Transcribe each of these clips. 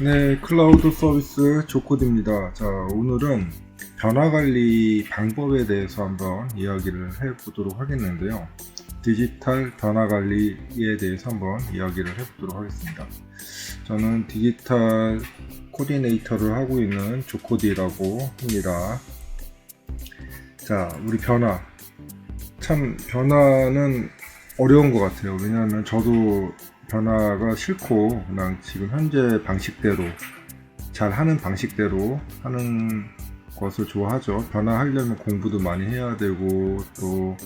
네, 클라우드 서비스 조코드입니다. 자, 오늘은 변화 관리 방법에 대해서 한번 이야기를 해보도록 하겠는데요. 디지털 변화 관리에 대해서 한번 이야기를 해보도록 하겠습니다. 저는 디지털 코디네이터를 하고 있는 조코디라고 합니다. 자, 우리 변화. 참, 변화는 어려운 것 같아요. 왜냐하면 저도 변화가 싫고 그냥 지금 현재 방식대로 잘 하는 방식대로 하는 것을 좋아하죠. 변화하려면 공부도 많이 해야 되고 또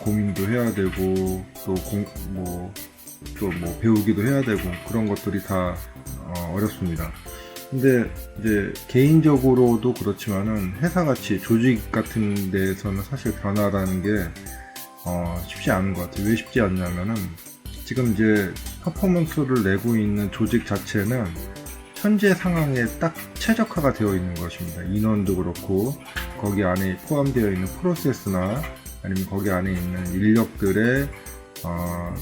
고민도 해야 되고 또 배우기도 해야 되고 그런 것들이 다 어렵습니다. 근데 이제 개인적으로도 그렇지만은 회사같이 조직 같은 데에서는 사실 변화라는 게 쉽지 않은 것 같아요. 왜 쉽지 않냐면은 지금 이제 퍼포먼스를 내고 있는 조직 자체는 현재 상황에 딱 최적화가 되어 있는 것입니다. 인원도 그렇고 거기 안에 포함되어 있는 프로세스나 아니면 거기 안에 있는 인력들의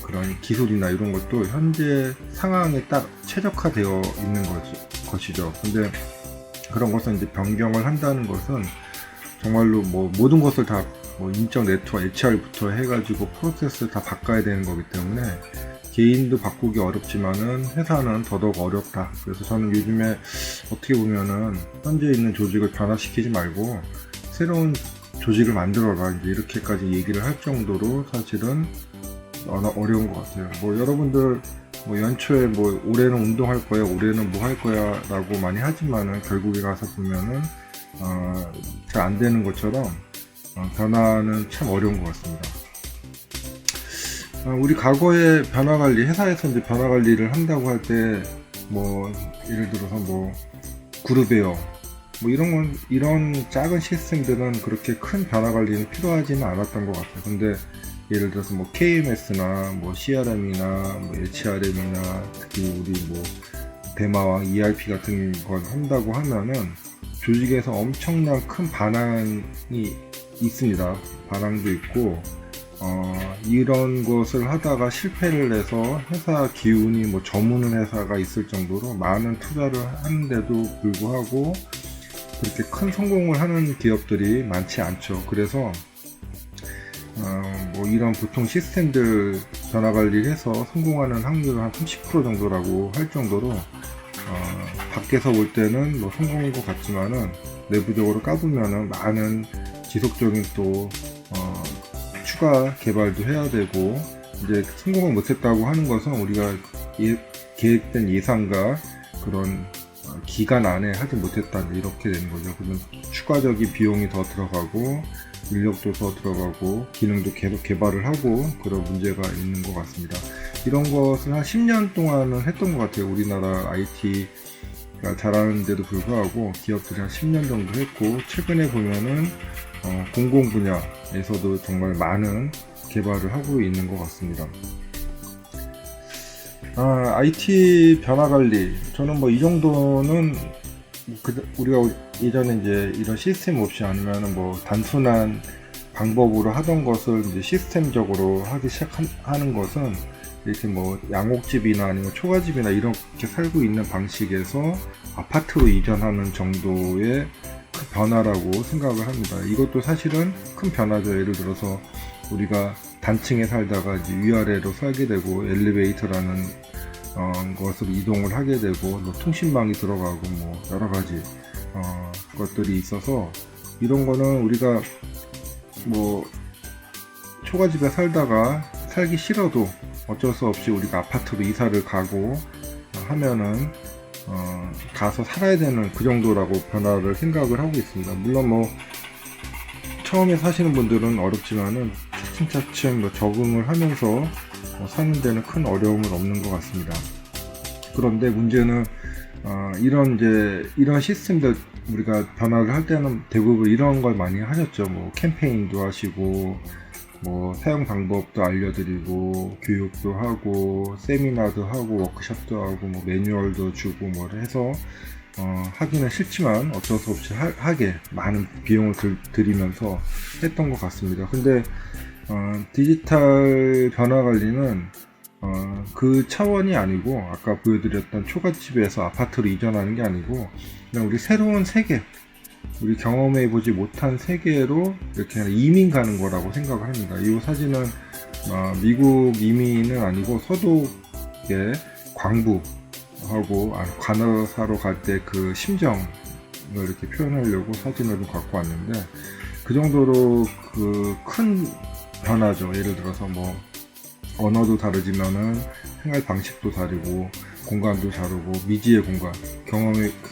그런 기술이나 이런 것도 현재 상황에 딱 최적화되어 있는 것이죠. 근데 그런 것은 이제 변경을 한다는 것은 정말로 모든 것을 다 인적 네트워크, HR부터 해가지고 프로세스를 다 바꿔야 되는 거기 때문에 개인도 바꾸기 어렵지만은 회사는 더더욱 어렵다. 그래서 저는 요즘에 어떻게 보면은 현재 있는 조직을 변화시키지 말고 새로운 조직을 만들어라 이제 이렇게까지 얘기를 할 정도로 사실은 어려운 것 같아요. 여러분들 연초에 올해는 운동할 거야, 올해는 뭐 할 거야 라고 많이 하지만은 결국에 가서 보면은 잘 안 되는 것처럼 변화는 참 어려운 것 같습니다. 우리 과거에 변화 관리, 회사에서 이제 변화 관리를 한다고 할 때, 예를 들어서 그룹웨어, 이런 작은 시스템들은 그렇게 큰 변화 관리는 필요하지는 않았던 것 같아요. 근데 예를 들어서 KMS나 CRM이나 HRM이나 특히 우리 대마왕 ERP 같은 걸 한다고 하면은 조직에서 엄청난 큰 반항이 있습니다. 반항도 있고 이런 것을 하다가 실패를 해서 회사 기운이 저무는 회사가 있을 정도로 많은 투자를 하는데도 불구하고 그렇게 큰 성공을 하는 기업들이 많지 않죠. 그래서 이런 보통 시스템들 변화 관리를 해서 성공하는 확률은 한 30% 정도라고 할 정도로 밖에서 볼 때는 성공인 것 같지만은 내부적으로 까보면은 많은 지속적인 또 추가 개발도 해야 되고 이제 성공을 못했다고 하는 것은 우리가 계획된 예상과 그런 기간 안에 하지 못했다 이렇게 되는 거죠. 그러면 추가적인 비용이 더 들어가고 인력도 더 들어가고 기능도 계속 개발을 하고 그런 문제가 있는 것 같습니다. 이런 것을 한 10년 동안은 했던 것 같아요. 우리나라 IT가 잘하는데도 불구하고 기업들이 한 10년 정도 했고 최근에 보면은 공공 분야에서도 정말 많은 개발을 하고 있는 것 같습니다. IT 변화 관리 저는 이 정도는 우리가 예전에 이제 이런 시스템 없이 아니면은 단순한 방법으로 하던 것을 이제 시스템적으로 하기 시작하는 것은 이렇게 양옥집이나 아니면 초가집이나 이렇게 살고 있는 방식에서 아파트로 이전하는 정도의 큰 변화라고 생각을 합니다. 이것도 사실은 큰 변화죠. 예를 들어서 우리가 단층에 살다가 이제 위아래로 살게 되고 엘리베이터라는 것으로 이동을 하게 되고 통신망이 들어가고 여러 가지 것들이 있어서 이런 거는 우리가 초가집에 살다가 살기 싫어도 어쩔 수 없이 우리가 아파트로 이사를 가고 하면은 가서 살아야 되는 그 정도라고 변화를 생각을 하고 있습니다. 물론 처음에 사시는 분들은 어렵지만은 차츰차츰 적응을 하면서 사는 데는 큰 어려움은 없는 것 같습니다. 그런데 문제는 이런 시스템들 우리가 변화를 할 때는 대부분 이런 걸 많이 하셨죠. 캠페인도 하시고 사용 방법도 알려드리고 교육도 하고 세미나도 하고 워크숍도 하고 매뉴얼도 주고 해서 하기는 싫지만 어쩔 수 없이 하게 많은 비용을 들이면서 했던 것 같습니다. 근데 디지털 변화 관리는 그 차원이 아니고, 아까 보여드렸던 초가집에서 아파트로 이전하는 게 아니고, 그냥 우리 새로운 세계, 우리 경험해보지 못한 세계로 이렇게 이민 가는 거라고 생각을 합니다. 이 사진은 미국 이민은 아니고 서독의 광부하고 관어사로 갈 때 그 심정을 이렇게 표현하려고 사진을 좀 갖고 왔는데, 그 정도로 그 큰 변화죠. 예를 들어서 뭐 언어도 다르지만은 생활 방식도 다르고 공간도 다르고 미지의 공간,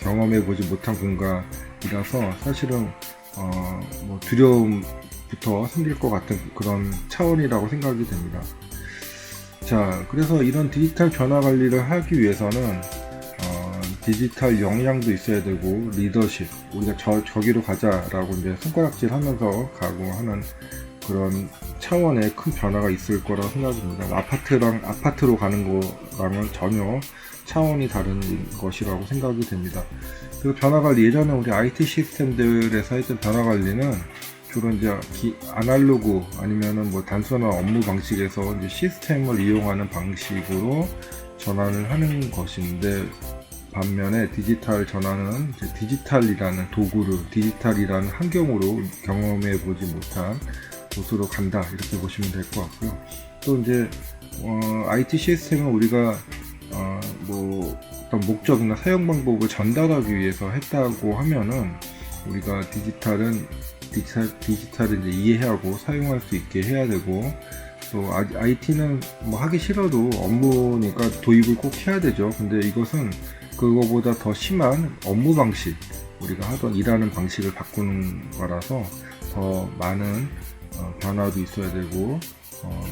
경험해보지 못한 공간이라서 사실은 뭐 두려움부터 생길 것 같은 그런 차원이라고 생각이 됩니다. 자, 그래서 이런 디지털 변화 관리를 하기 위해서는 디지털 역량도 있어야 되고, 리더십, 우리가 저기로 가자라고 이제 손가락질 하면서 가고 하는 그런 차원의 큰 변화가 있을 거라고 생각합니다. 아파트로 가는 거랑은 전혀 차원이 다른 것이라고 생각이 됩니다. 그리고 변화 관리, 예전에 우리 IT 시스템들에서 했던 변화 관리는 주로 이제 아날로그 아니면은 뭐 단순한 업무 방식에서 이제 시스템을 이용하는 방식으로 전환을 하는 것인데, 반면에 디지털 전환은 이제 디지털이라는 도구를, 디지털이라는 환경으로 경험해보지 못한 곳으로 간다, 이렇게 보시면 될 것 같고요. 또 이제 IT 시스템은 우리가 뭐 어떤 목적이나 사용 방법을 전달하기 위해서 했다고 하면은, 우리가 디지털을 이제 이해하고 사용할 수 있게 해야 되고, 또 IT는 뭐 하기 싫어도 업무니까 도입을 꼭 해야 되죠. 근데 이것은 그거보다 더 심한 업무 방식, 우리가 하던 일하는 방식을 바꾸는 거라서 더 많은 변화도 있어야 되고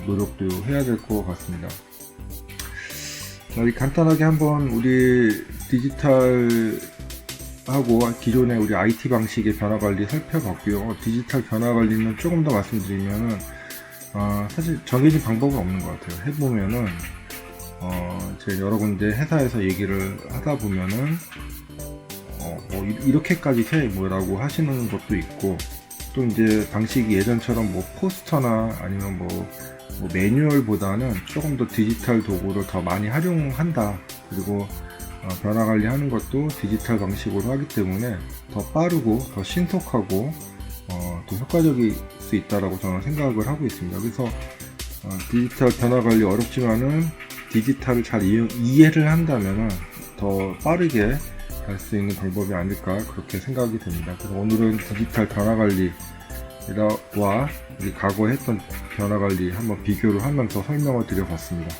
노력도 해야 될 것 같습니다. 자, 간단하게 한번 우리 디지털하고 기존의 우리 IT 방식의 변화 관리 살펴봤고요. 디지털 변화 관리는 조금 더 말씀드리면은 사실 정해진 방법은 없는 것 같아요. 해보면은 제가 여러 군데 회사에서 얘기를 하다 보면은 뭐 이렇게까지 해 뭐라고 하시는 것도 있고, 또 이제 방식이 예전처럼 뭐 포스터나 아니면 뭐 매뉴얼보다는 조금 더 디지털 도구를 더 많이 활용한다. 그리고 변화 관리하는 것도 디지털 방식으로 하기 때문에 더 빠르고 더 신속하고 더 효과적일 수 있다라고 저는 생각을 하고 있습니다. 그래서 디지털 변화 관리 어렵지만은 디지털을 잘 이해를 한다면 더 빠르게 갈 수 있는 방법이 아닐까, 그렇게 생각이 됩니다. 그래서 오늘은 디지털 변화 관리와 우리 과거에 했던 변화 관리 한번 비교를 하면서 설명을 드려봤습니다.